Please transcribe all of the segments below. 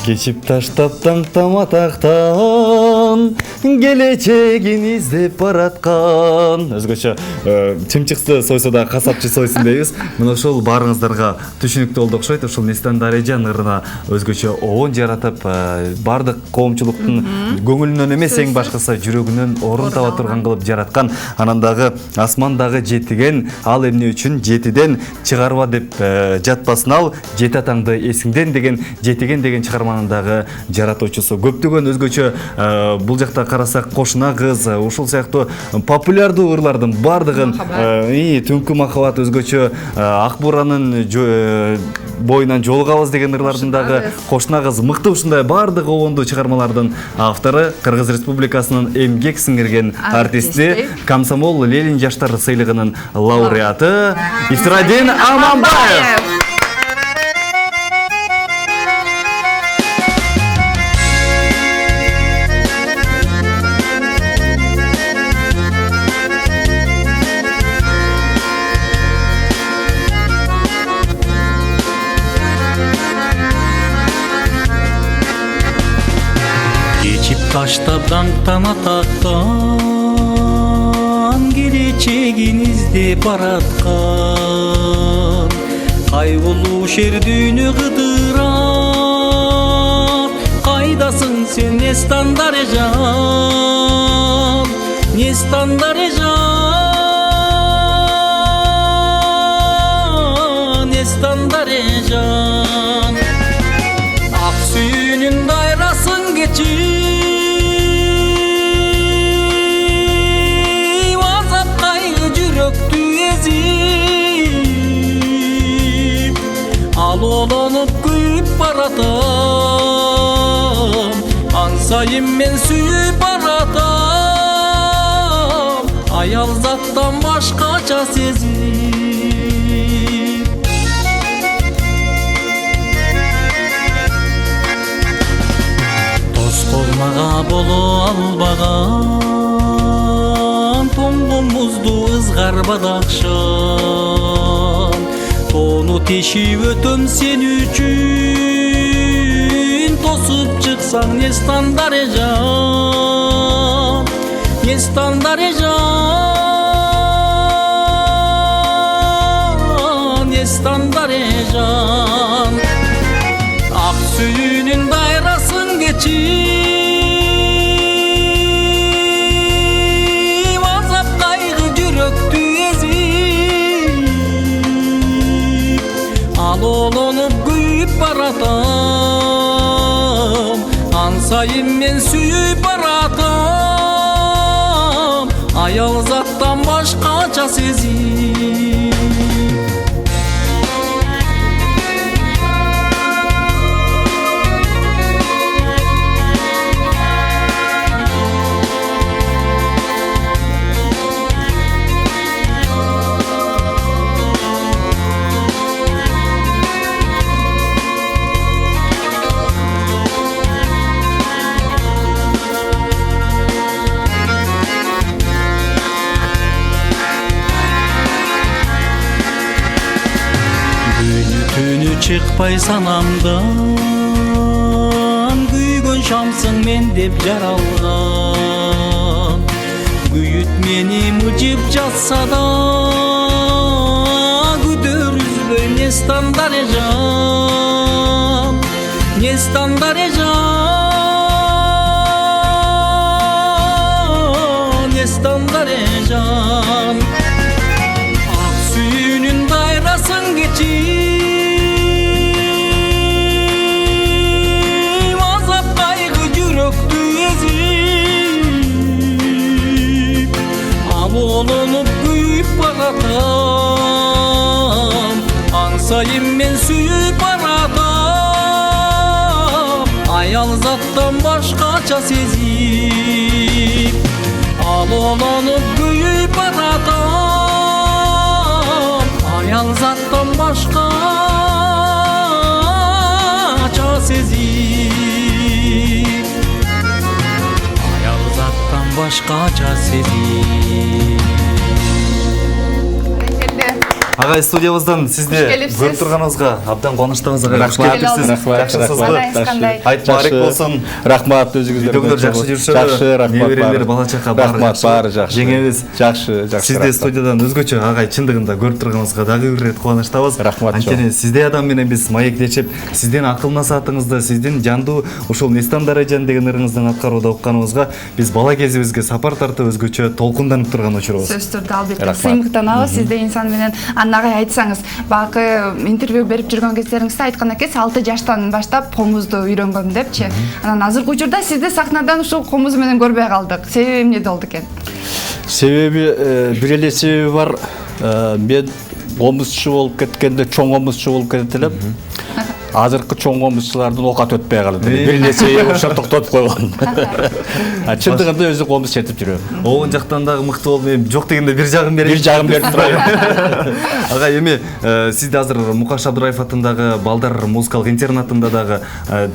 Geçip таштап таң атақтан келечегин издеп бараткан. Өзгөчө чымчыкты сойсо да касапчы сойсун дейбиз. Мына ошол баарыңыздарга түшүнүктүү болду окшойт. Ошол Нестан Дарежан ырына өзгөчө оон жаратып, бардык коомчулуктун көңүлүнөн эмес эң башкысы жүрөгүнөн орун таба турган кылып жараткан. Анан дагы асмандагы жетиген ал эмне үчүн жетиден чыгарба деп жатпасын ал, жети атаңды эсиңден деген жетиген деген чыгарманындагы жаратуучусу. Көптөгөн өзгөчө бул жакта карасак Кошуна кыз, ушул сыяктуу популярдуу ырлардын бардыгын түнкү махабат өзгөчө Ак Буранын боюнан жолугабыз деген ырлардын дагы Кошуна кыз мыкты ушундай бардык обондуу чыгармалардын автору, Кыргыз Республикасынын эмгек сиңирген артисти, Комсомол Ленин жаштар сыйлыгынын лауреаты Исрадин Аманбаев. Таштап даңктан атактан келечегин издеп бараткан кайгылуу шердүүнү кыдырап кайдасың сен Нестан Дарежан, Нестан Дарежан, Нестан Дарежан, ак сүйүүнүн дайрасын кечип Алолонуп күйүп баратам, ансайын мен сүйүп баратам, аял заттан башкача сезим. Дос болмага боло албаган тоңгомузду ызгар бадакшан, тону тешип өтөм сен үчүн, тосуп чыксаң Нестан Дарежан, Нестан Дарежан, Нестан Дарежан, ак сүйүүнүн дайрасын кечип азап кайгы жүрөктү алолонуп күйүп баратам, ансайын мен сүйүп баратам, аял заттан башкача сезим. Чыкпай санамдан, күйгөн шамсың мен деп жаралган, күйүт мени мыжып жатса да күдөр үзбөй Нестан Дарежан, Нестан Дарежан, Нестан Дарежан, ак сүйүүнүн дайрасын кечип алолонуп күйүп баратам, ансайын мен сүйүп баратам, аял заттан башкача сезип. Алолонуп күйүп баратам, аял заттан башкача сезип, аял заттан башкача сезип. Агай, студиябыздан сизди көрүп турганыбызга абдан кубанычтабыз. Айт барек болсун. Рахмат өзүңүздөр. Үйдөгүлөр жакшы жүрүшөбү? Жакшы, рахмат. Неберелер, бала чака баары жакшы. Жеңебиз Жакшы. Сизди студиядан өзгөчө агай чындыгында көрүп турганыбызга дагы бир ирет кубанычтабыз. Рахмат. Анткени сиздей адам менен биз маектешип, сиздин акыл насаатыңызды, сиздин жандуу ушул Нестан Даражан деген ырыңыздан аткарууда укканыбызга биз бала кезибизге сапар тартып өзгөчө толкунданып турган учурубуз. Сөз түрдө албетте сыймыктанабыз сизде инсан менен. Анагай айтсаңыз, бакы интервью берип жүргөн кездериңизде айткан экенсиз 6 жаштан баштап комузду үйрөнгөм депчи. Анан азыркы учурда сизди сахнадан ушул комуз менен көрбөй калдык. Себеби эмнеде болду экен? Себеби бир эле себеби бар. Мен комузчу болуп кеткенде чоң комузчу болуп кетет элем. Азыркы чоң комузчулардын окат өтпөй калды. Бир эле себеби ошо токтотуп койгон. Чындыгында өзү комуз чертип жүрөм. Оон жактан дагы мыкты болуп, мен жок дегенде бир жагын берейин. Бир жагын берип турайын. Ага, эми сизди азыр Мукаш Абдыраев атындагы балдар музыкалык интернатында дагы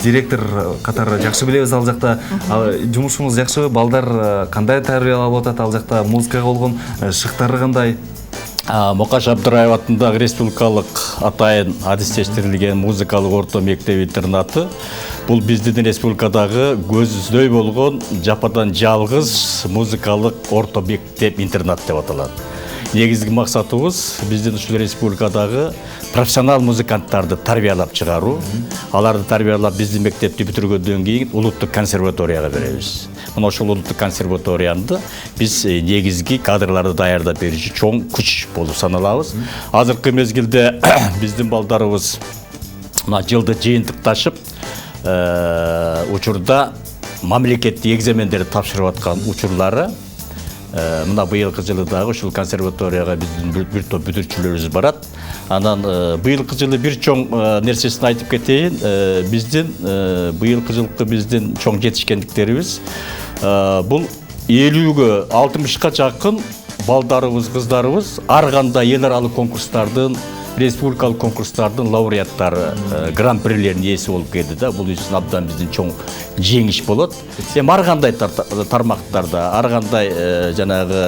директор катары жакшы билебиз. Ал жакта жумушуңуз жакшыбы? Балдар кандай тарбиялап атат? Ал жакта музыкага болгон шыктары кандай? Мукаш Абдыраев атындагы республикалык атайын адистештирилген музыкалык орто мектеп интернаты бул биздин республикадагы көздөй болгон жападан жалгыз музыкалык орто мектеп интернат деп аталат. Негизги максатыбыз биздин ушул республикадагы профессионал музыканттарды тарбиялап чыгаруу. Аларды тарбиялап биздин мектепти бүтүргөндөн кийин улуттук консерваторияга беребиз. Мына ошол улуттук консерваториянды биз негизги кадрларды даярдап берүүчү чоң күч болуп саналабыз. Азыркы мезгилде биздин балдарыбыз мына жылды жыйынтыкташып учурда мамлекеттик экзамендерди тапшырып аткан учурлары мына быйылкы жылы дагы ушул консерваторияга биздин бир топ бүтүрүүчүлөрүбүз барат. Анан быйылкы жылы бир чоң нерсесин айтып кетейин. Биздин быйылкы жылкы биздин чоң жетишкендиктерибиз бул 50-ге 60-ка жакын балдарыбыз, кыздарыбыз ар кандай эл аралык конкурстардын, республикалык конкурстардын лауреаттары, гран-прилердин ээси болуп келди да. Бул үчүн абдан биздин чоң жеңиш болот. Эми ар кандай тармактарда, ар кандай жанагы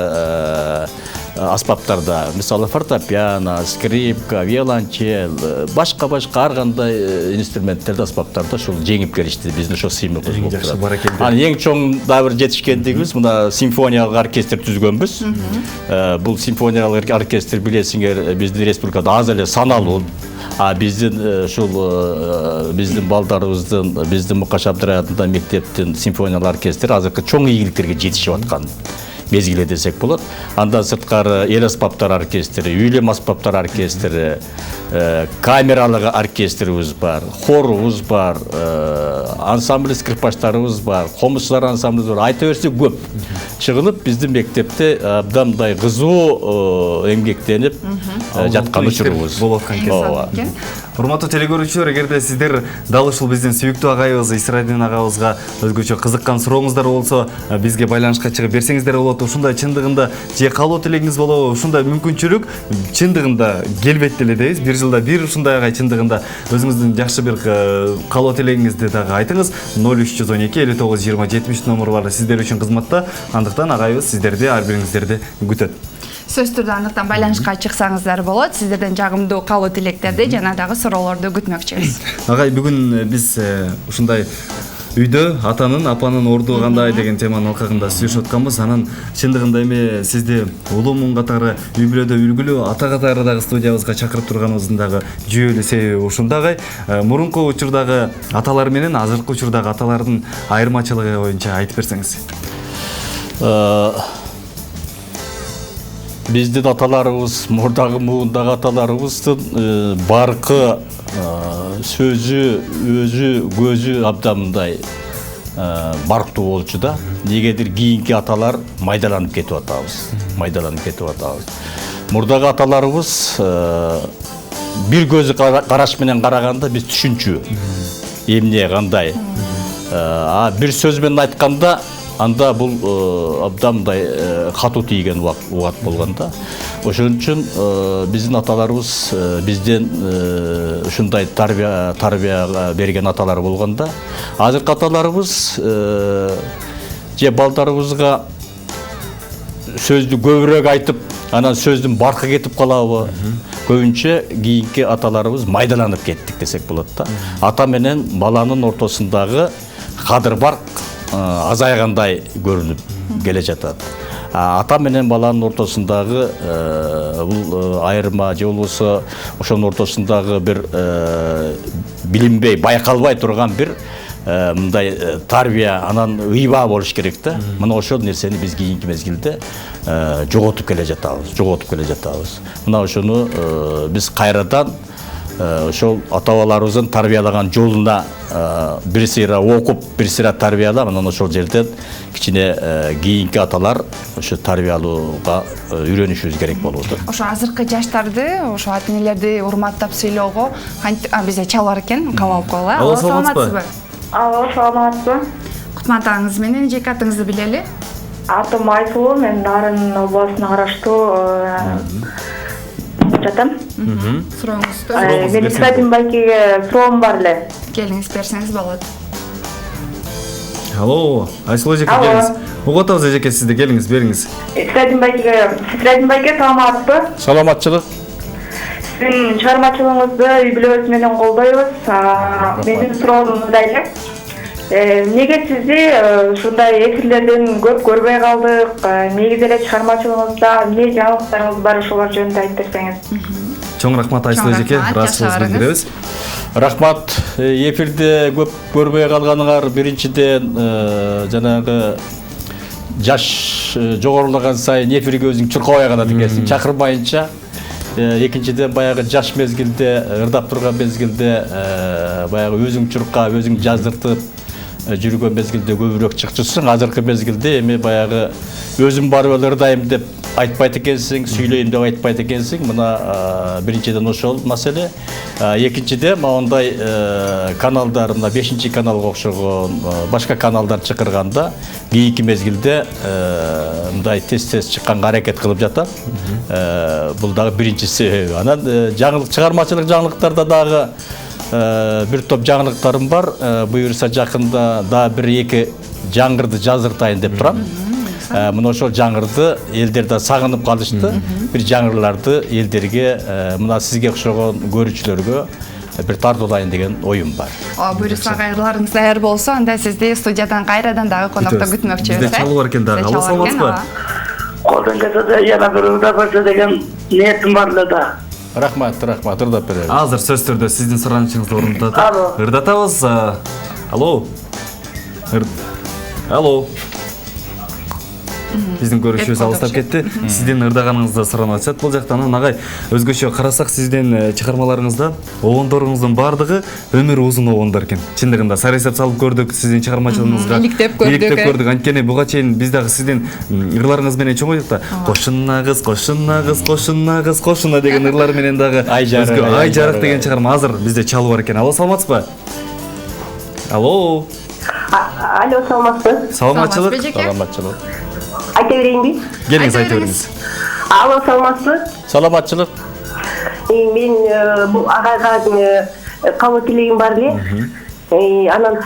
аспаптарда, мисалы фортепиано, скрипка, виолончель, башка ар кандай инструменттерде, аспаптарда ушул жеңип келишти. Биздин ошо сыймыгыбыз болуп турат. Жакшы, баракелде. Анан эң чоң да бир жетишкендигибиз мына симфониялык оркестр түзгөнбүз. Бул симфониялык оркестр билесиңер биздин республикада аз эле саналуу. Биздин ушул биздин балдарыбыздын, биздин Мукаш Абдыраев атындагы мектептин симфониялык оркестри азыркы чоң ийгиликтерге жетишип аткан мезгиле десек болот. Андан сырткары эл аспаптар оркестри, үйлем аспаптар оркестри, камералык оркестрибиз бар, хорубуз бар, ансамбль скрипачтарыбыз бар, комузчулар ансамблибиз бар. Айта берсек көп чыгылып биздин мектепте абдан кызуу эмгектенип жаткан учурубуз болуп аткан. Урматтуу телекөрүүчүлөр, эгерде сиздер дал ушул биздин сүйүктүү агайыбыз Исрадин агабызга өзгөчө кызыккан сурооңуздар болсо, бизге байланышка чыгып берсеңиздер болот. Ушундай чындыгында же калуу тилегиңиз болобу, ушундай мүмкүнчүлүк чындыгында келбетти эле дейбиз. Бир жылда бир ушундай агай чындыгында өзүңүздүн жакшы бир калуу тилегиңизди дагы айтыңыз. 0312 59 20 70 номуру бар сиздер үчүн кызматта. Андыктан агайыбыз сиздерди, ар бириңиздерди күтөт. Сөз түрдө андыктан байланышка чыксаңыздар болот. Сиздерден жагымдуу калуу тилектерди жана дагы суроолорду күтмөкчүбүз. Агай, бүгүн биз ушундай үйдө атанын, апанын орду кандай деген теманын алкагында сүйлөшүп атканбыз. Анан чындыгында эми сизди улуу муң катары, үй бүлөдө үлгүлүү ата катары дагы студиябызга чакырып турганыбыздын дагы жүйөлүү себеби ушундагы. Мурунку учурдагы аталар менен азыркы учурдагы аталардын айырмачылыгы боюнча айтып берсеңиз. Биздин аталарыбыз, мурдагы муундагы аталарыбыздын баркы сөзү, өзү, көзү абдан мындай барктуу болчу да. Негедир кийинки аталар майдаланып кетип атабыз. Мурдагы аталарыбыз бир көзү караш менен караганда биз түшүнчү эмне кандай. Бир сөз менен айтканда анда бул абдан мындай катуу тийген убакыт болгонда. Ошон үчүн биздин аталарыбыз бизден ушундай тарбия берген аталар болгонда, азыркы аталарыбыз же балдарыбызга сөздү көбүрөөк айтып, анан сөздүн баркы кетип калабы? көбүнчө кийинки аталарыбыз майдаланып кеттик десек болот да. Ата менен баланын ортосундагы кадыр барк азайгандай көрүнүп келе жатат. Ата менен баланын ортосундагы бул айырма же болбосо ошонун ортосундагы бир билинбей, байкалбай турган бир мындай тарбия, анан ыйба болуш керек да. Мына ошол нерсени биз кийинки мезгилде жоготуп келе жатабыз. Мына ошону биз кайрадан ошол ата-бабаларыбыздын тарбиялаган жолуна бир сыйра окуп, бир сыйра тарбиялап, анан ошол жерден кичине кийинки аталар ошо тарбиялууга үйрөнүшүбүз керек болуп атат. Ошо азыркы жаштарды, ошо ата-энелерди урматтап сөйлөөгө бизде чал бар экен, кабыл алып коелу. Алло, саламатсызбы? Алло, саламатсызбы? Кутман атаңыз менен жеке атыңызды билели? Атым Айсулуу, мен Нарын областына караштуу жатам. Сурооңузду Мен Исрадин байкеге суроом бар эле. келиңиз берсеңиз болот. Алло, Айсулуу эжеке Алло. келиңиз. Угуп атабыз эжеке, сизди келиңиз, бериңиз. Исрадин байке саламатсызбы? Саламатчылык. Сиздин чыгармачылыгыңызды үй бүлөбүз менен колдойбуз. Менин суроом мындай эле. Неге сизди ушундай эфирлерден көп көрбөй калдык? Негизи эле чыгармачылыгыңызда эмне жаңылыктарыңыз бар, ошолор жөнүндө айтып берсеңиз. Чоң рахмат Айсулуу эжеке, рахмат, ыраазычылыгыбызды жакшы билдиребиз. Рахмат. Эфирде көп көрбөй калганыңар биринчиден жанагы жаш жогорулаган сайын эфирге өзүң чуркабай калат экенсиң, чакырмайынча. Экинчиден баягы жаш мезгилде, ырдап турган мезгилде баягы өзүң чурка, өзүң жаздыртып жүргөн мезгилде көбүрөөк чыкчусуң. Азыркы мезгилде эми баягы өзүм барып эле ырдайм деп айтпайт экенсиң, сүйлөйм деп айтпайт экенсиң. Мына биринчиден ошол маселе. Экинчиден моундай каналдар, мына 5-чи каналга окшогон башка каналдар чакырганда кийинки мезгилде мындай тез чыкканга аракет кылып жатам. Бул дагы биринчи себеби. Анан чыгармачылык жаңылыктарда дагы бир топ жаңылыктарым бар. Буюрса жакында да 1-2 жаңырды жаздыртайын деп турам. Мына ошол жаңырды элдер да сагынып калышты. Бир жаңырларды элдерге, мына сизге окшогон көрүүчүлөргө бир тартуулайын деген оюм бар. Буюрса кайрыларыңыз даяр болсо, анда сизди студиядан кайрадан дагы конокто күтмөкчүбүз. Бизде чалуу бар экен дагы. Алло, саламатсызбы? Колдон келсе жана бир ырдап берсе деген ниетим бар эле да. Рахмат, ырдап беребиз. Азыр сөз түрдө сиздин суранычыңызды орунтатып Алло. ырдатабыз. Алло. Алло. Биздин көрүшүбүз алыстап кетти. Сиздин ырдаганыңызды суранып атышат бул жактан. Агай, өзгөчө карасак сиздин чыгармаларыңызда обондоруңуздун бардыгы өмүр узун обондор экен. Чындыгында сарайсап салып көрдүк, сиздин чыгармачылыгыңызга. Иликтеп көрдүк. Анткени буга чейин биз дагы сиздин ырларыңыз менен чоңойдук да. Кошуна деген ырлар менен дагы Ай жарык деген чыгарма азыр бизде чалуу бар экен. Алло, саламатсызбы? Алло. Алло, саламатсызбы? Саламатчылык. Саламатчылык. Айта берейинби? Келиңиз айта бериңиз. Алло, саламатсызбы? Саламатчылык. Мен бул агайга кабыл тилегим бар эле. Анан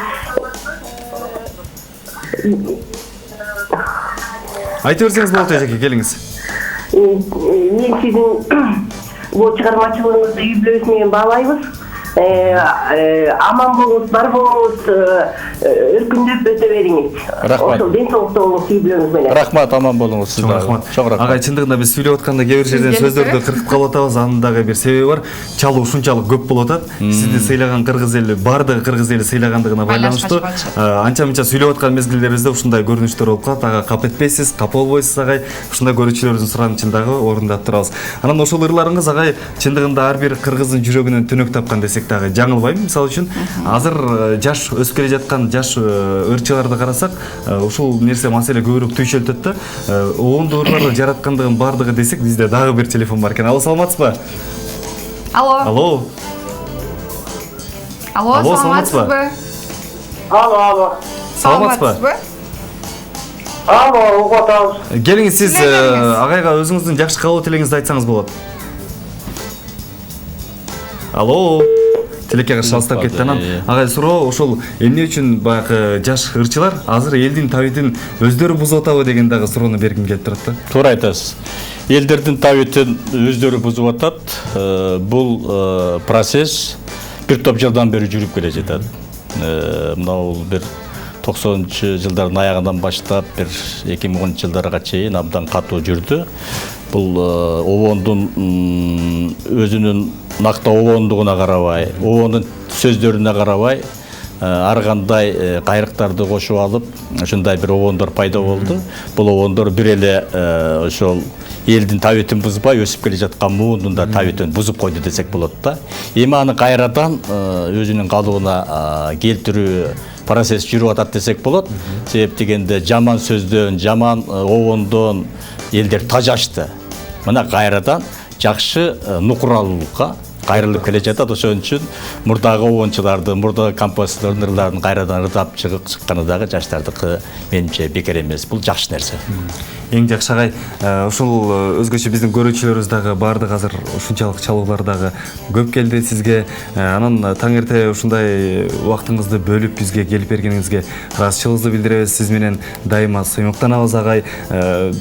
Айта берсеңиз болот эжеке, келиңиз. мен сиздин бул чыгармачылыгыңызды үй бүлөбүз менен баалайбыз. Аман болуңуз, бар болуңуз, өркүндөп өтө бериңиз. Рахмат. Ошол ден соолукта болуңуз үй бүлөбүз менен. Рахмат, аман болуңуз сиз дагы. Чоң рахмат. Агай, чындыгында биз сүйлөп атканда кээ бир жерден сөздөрдү кыркып калып атабыз. Анын дагы бир себеби бар. Чалуу ушунчалык көп болуп атат. Сизди сыйлаган кыргыз эли, бардыгы кыргыз эли сыйлагандыгына байланыштуу. Анча-мынча сүйлөп аткан мезгилдерибизде ушундай көрүнүштөр болуп калат. Ага кап этпейсиз, капа болбойсуз агай. Ушундай көрүүчүлөрүбүздүн суранычын дагы орундап турабыз. Анан ошол ырларыңыз агай чындыгында ар бир кыргыздын жүрөгүнөн түнөк тапкан десек дагы жаңылбайм. Мисалы үчүн азыр жаш өсүп келе жаткан жаш ырчыларды карасак, ушул нерсе маселе көбүрөөк түйшөлтөт да. Оңдуу ырларды жараткандыгын бардыгы десек, бизде дагы бир телефон бар экен. Алло, саламатсызбы? Алло. Алло. Алло, саламатсызбы? Алло. Саламатсызбы? Алло, угуп атабыз. Келиңиз, сиз Келиңиз. агайга өзүңүздүн жакшы кабыл тилегиңизди айтсаңыз болот. Алло. тилекке каршы алыстап кетти. Анан агай суроо ошол эмне үчүн баягы жаш ырчылар азыр элдин табитин өздөрү бузуп атабы деген дагы суроону бергим келип турат да. Туура айтасыз. Элдердин табитин өздөрү бузуп атат. Бул процесс бир топ жылдан бери жүрүп келе жатат. Мынау бир 90 жылдардын аягынан баштап бир 2010 жылдарга чейин абдан катуу жүрдү. Бул обондун өзүнүн нактаа обондугуна карабай, обондун сөздөрүнө карабай, ар кандай кайрыктарды кошуп алып, ушундай бир обондор пайда болду. Бул обондор бир эле ошол элдин табитин бузбай өсүп келе жаткан муундун да табитин бузуп койду десек болот да. Эми аны кайрадан өзүнүн калыбына келтирүү процесс жүрүп атат десек болот. Себеп дегенде жаман сөздөн, жаман обондон элдер тажашты. Мына кайрадан жакшы нукуралуулукка кайрылып келе жатат. Ошон үчүн мурдагы обончуларды, мурдагы композиторлордун кайрадан ырдап чыкканы дагы жаштардыкы менимче бекер эмес. Бул жакшы нерсе. Эң жакшы агай, ошол өзгөчө биздин көрүүчүлөрүбүз дагы баардык азыр ушунчалык чалуулар дагы көп келди сизге. Анан таң эрте ушундай убактыңызды бөлүп бизге келип бергениңизге ыраазычылыгыбызды билдиребиз. Сиз менен дайыма сыймыктанабыз агай.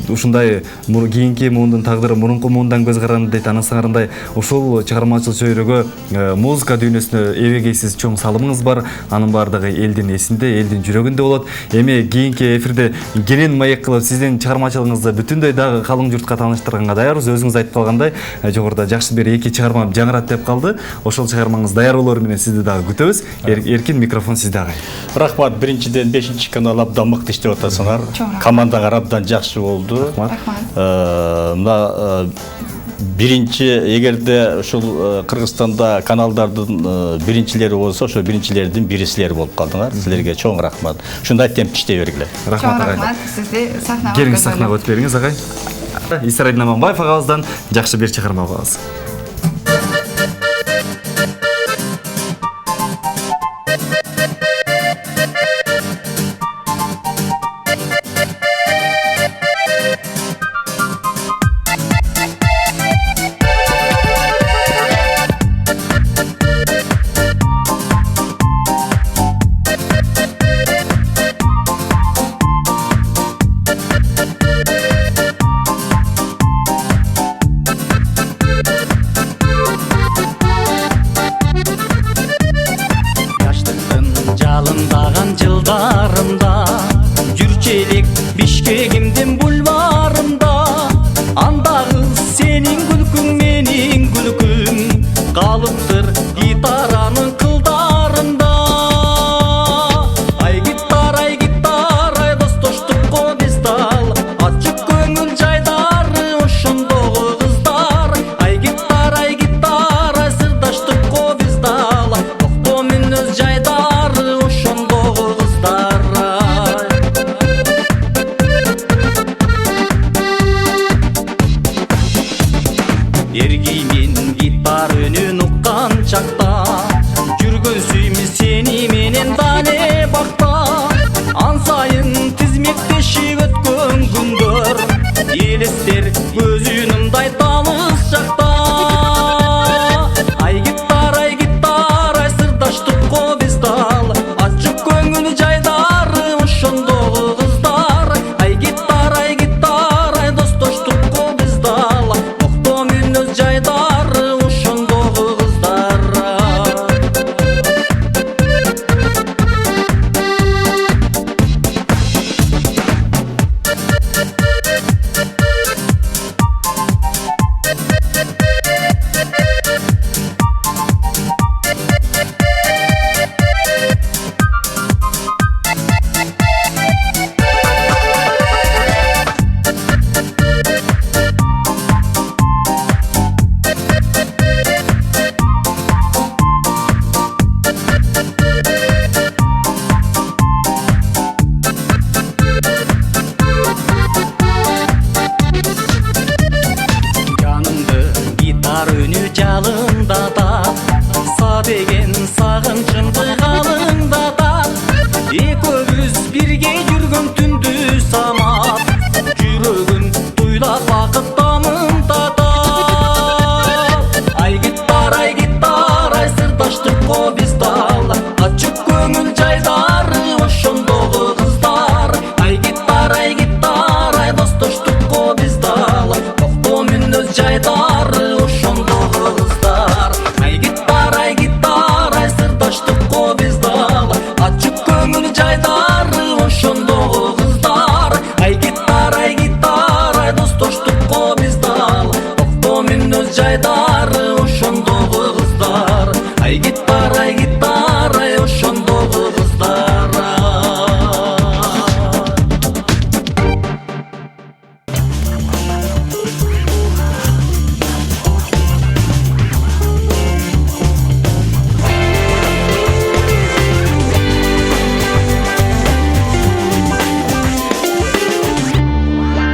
Ушундай кийинки муундун тагдыры мурунку муундан көз каранды дейт. Анысыңарындай ушул чыгармачыл чөйрөгө музыка дүйнөсүнө эбегейсиз чоң салымыңыз бар. Анын баардыгы элдин эсинде, элдин жүрөгүндө болот. Эми кийинки эфирде кенен маек кылып сиздин чыгармачылыгыңызды бүтүндөй дагы калың журтка тааныштырганга даярбыз. Өзүңүз айтып калгандай, жогоруда жакшы бир эки чыгарма жаңырат деп калды. Ошол чыгармаңыз даяр болор менен сизди дагы күтөбүз. Эркин микрофон сизде агай. Рахмат, биринчиден 5-чи канал абдан мыкты иштеп атасыңар. Командаңар абдан жакшы болду. Мына биринчи, эгерде ушул Кыргызстанда каналдардын биринчилери болсо, ошо биринчилердин бири силер болуп калдыңар. Силерге чоң рахмат. Ушундай темп иштей бергиле. Рахмат агай. Рахмат, сизди сахнага келиңиз, сахнага өтүп бериңиз агай. Исарайдын Аманбаев агабыздан жакшы бир чыгарма угабыз. Жалындаган жылдарымда жүрчү элек Бишкегимдин бульварында, андагы сенин күлкүң менин күлкүм калыптыр гитаранын кылдарында. Ай гитара, ай достоштукко биз дал, ачык көңүл жайдары ошондогу кыздар. Ай гитара, сырдаштыкко биз дал, токто мүнөз жайдары ошондогу кыздар. Эргиймен гитар үнүн уккан чакта, жүргөн сүймүз сени менен дале бакта. Ан сайын тизмектешип өткөн күндөр, элестер көзүн ымдай талыс жакта. Ай гитара, сырдаштыкко биз дал, ачык көңүл жайдары ошондогу кыздар. Ай гитара, достоштукко биз дал, токто мүнөз жайдары ошондогу кыздар. Жанымды гитар үнү жалындата,